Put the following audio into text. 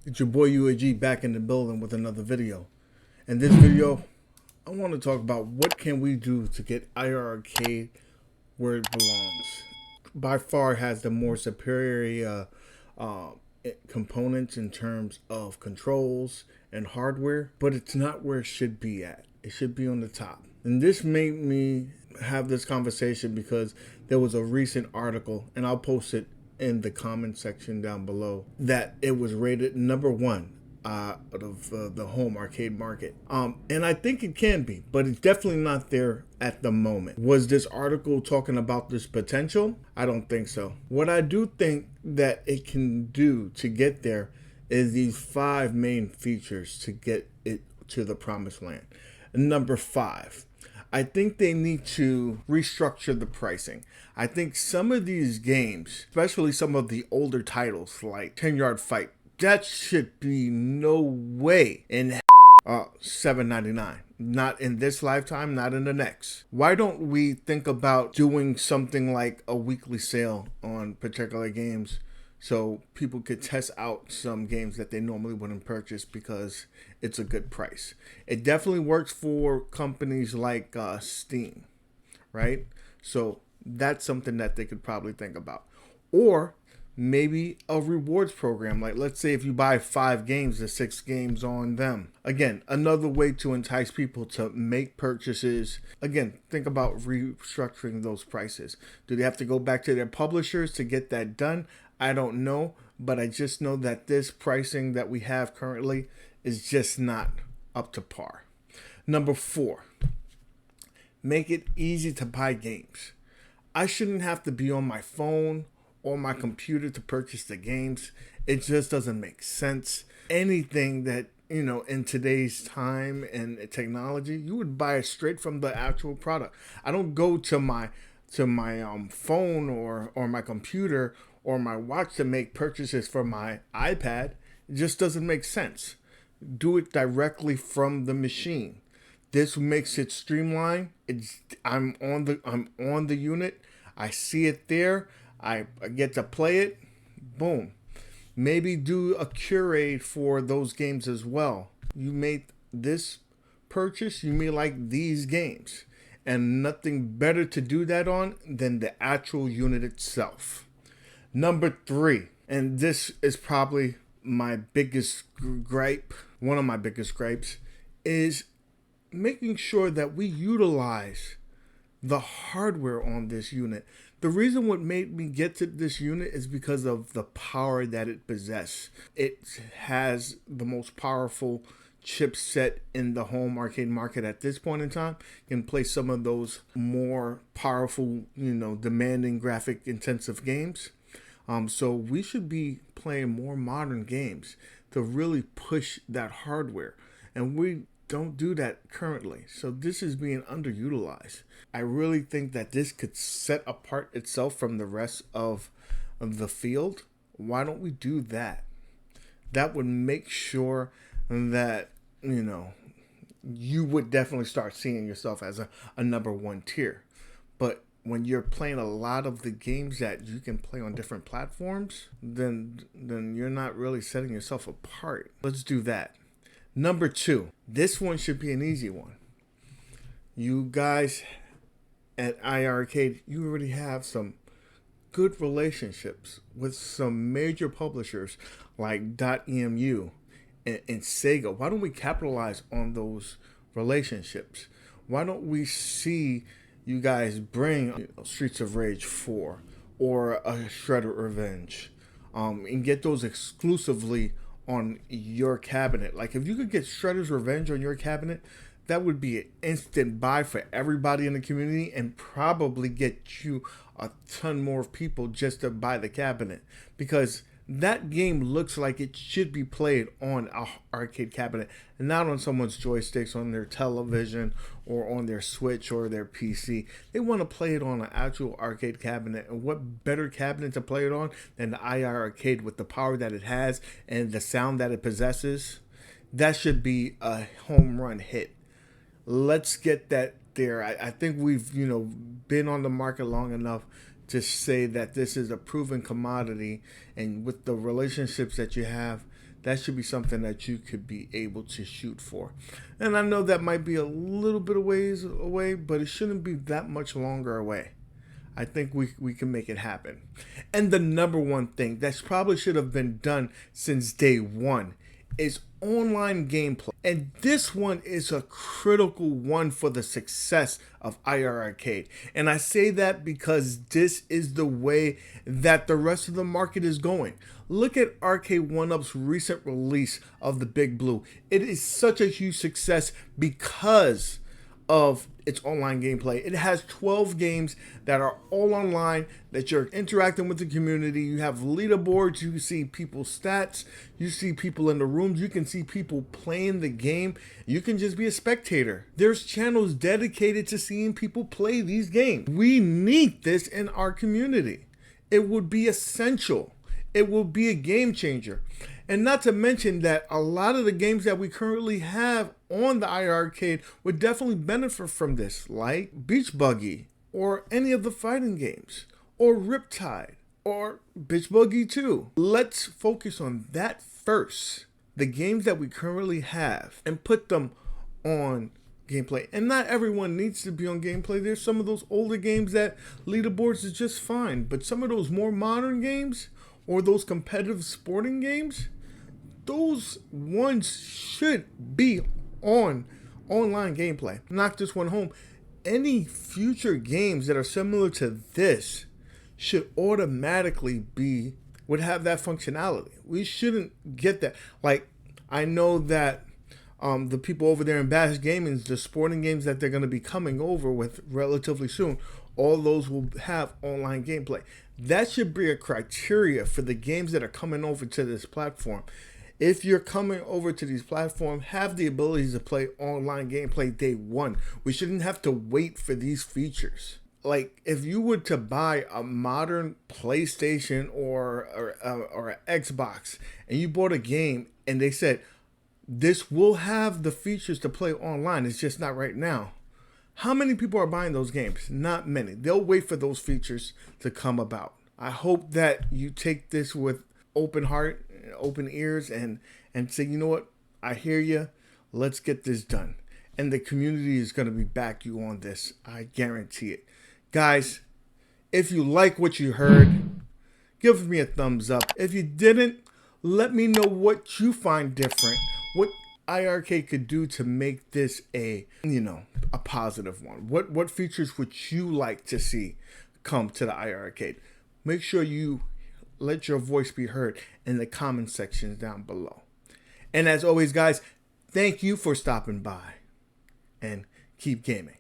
It's your boy UAG back in the building with another video. In this video, I want to talk about what can we do to get iiRcade where it belongs. By far has the more superior components in terms of controls and hardware, but it's not where it should be at. It should be on the top. And this made me have this conversation because there was a recent article, and I'll post it in the comment section down below, that it was rated #1 out of the home arcade market. And I think it can be, but it's definitely not there at the moment. Was this article talking about this potential? I don't think so. What I do think that it can do to get there is these 5 main features to get it to the promised land. Number 5, I think they need to restructure the pricing. I think some of these games, especially some of the older titles like 10-Yard Fight, that should be no way in $7.99. Not in this lifetime, not in the next. Why don't we think about doing something like a weekly sale on particular games so people could test out some games that they normally wouldn't purchase because it's a good price? It definitely works for companies like Steam, right? So that's something that they could probably think about. Or maybe a rewards program. Like, let's say if you buy 5 games, there's 6 games on them. Again, another way to entice people to make purchases. Again, think about restructuring those prices. Do they have to go back to their publishers to get that done? I don't know, but I just know that this pricing that we have currently is just not up to par. Number 4, make it easy to buy games. I shouldn't have to be on my phone or my computer to purchase the games. It just doesn't make sense. Anything that, in today's time and technology, you would buy it straight from the actual product. I don't go to my phone or my computer or my watch to make purchases for my iPad. It just doesn't make sense. Do it directly from the machine. This makes it streamlined. I'm on the unit. I see it there. I get to play it. Boom. Maybe do a curate for those games as well. You made this purchase, you may like these games. And nothing better to do that on than the actual unit itself. Number 3, and this is probably my biggest gripe, one of my biggest gripes, is making sure that we utilize the hardware on this unit. The reason what made me get to this unit is because of the power that it possesses. It has the most powerful chipset in the home arcade market at this point in time. Can play some of those more powerful, demanding graphic intensive games. So we should be playing more modern games to really push that hardware. And we don't do that currently. So this is being underutilized. I really think that this could set apart itself from the rest of the field. Why don't we do that? That would make sure that, you would definitely start seeing yourself as a #1 tier. But when you're playing a lot of the games that you can play on different platforms, then you're not really setting yourself apart. Let's do that. Number 2, this one should be an easy one. You guys at iiRcade, you already have some good relationships with some major publishers like .emu and Sega. Why don't we capitalize on those relationships? Why don't we see you guys bring Streets of Rage 4 or a Shredder Revenge and get those exclusively on your cabinet? Like, if you could get Shredder's Revenge on your cabinet, that would be an instant buy for everybody in the community and probably get you a ton more people just to buy the cabinet, because that game looks like it should be played on an arcade cabinet and not on someone's joysticks on their television or on their Switch or their PC. They want to play it on an actual arcade cabinet. And what better cabinet to play it on than the iiRcade with the power that it has and the sound that it possesses? That should be a home run hit. Let's get that there. I think we've, been on the market long enough to say that this is a proven commodity, and with the relationships that you have, that should be something that you could be able to shoot for. And I know that might be a little bit of ways away, but it shouldn't be that much longer away. I think we can make it happen. And the number one thing that probably should have been done since day one is online gameplay. And this one is a critical one for the success of iiRcade. And I say that because this is the way that the rest of the market is going. Look at Arcade1Up's recent release of the Big Blue. It is such a huge success because of its online gameplay. It has 12 games that are all online, that you're interacting with the community. You have leaderboards, you see people's stats, you see people in the rooms, you can see people playing the game. You can just be a spectator. There's channels dedicated to seeing people play these games. We need this in our community. It would be essential. It will be a game changer. And not to mention that a lot of the games that we currently have on the iiRcade would definitely benefit from this, like Beach Buggy, or any of the fighting games, or Riptide, or Beach Buggy 2. Let's focus on that first, the games that we currently have, and put them on gameplay. And not everyone needs to be on gameplay. There's some of those older games that leaderboards is just fine, but some of those more modern games, or those competitive sporting games, those ones should be on online gameplay. Knock this one home. Any future games that are similar to this should automatically would have that functionality. We shouldn't get that. Like, I know that the people over there in Bash Gaming, the sporting games that they're going to be coming over with relatively soon, all those will have online gameplay. That should be a criteria for the games that are coming over to this platform. If you're coming over to these platforms, have the ability to play online gameplay day one. We shouldn't have to wait for these features. Like, if you were to buy a modern PlayStation or an Xbox, and you bought a game and they said, this will have the features to play online, it's just not right now. How many people are buying those games? Not many. They'll wait for those features to come about. I hope that you take this with open heart, open ears, and say, you know what? I hear you. Let's get this done. And the community is going to be back you on this. I guarantee it. Guys, if you like what you heard, give me a thumbs up. If you didn't, let me know what you find different. What iiRcade could do to make this a positive one. What features would you like to see come to the iiRcade? Make sure you let your voice be heard in the comment sections down below. And as always, guys, thank you for stopping by, and keep gaming.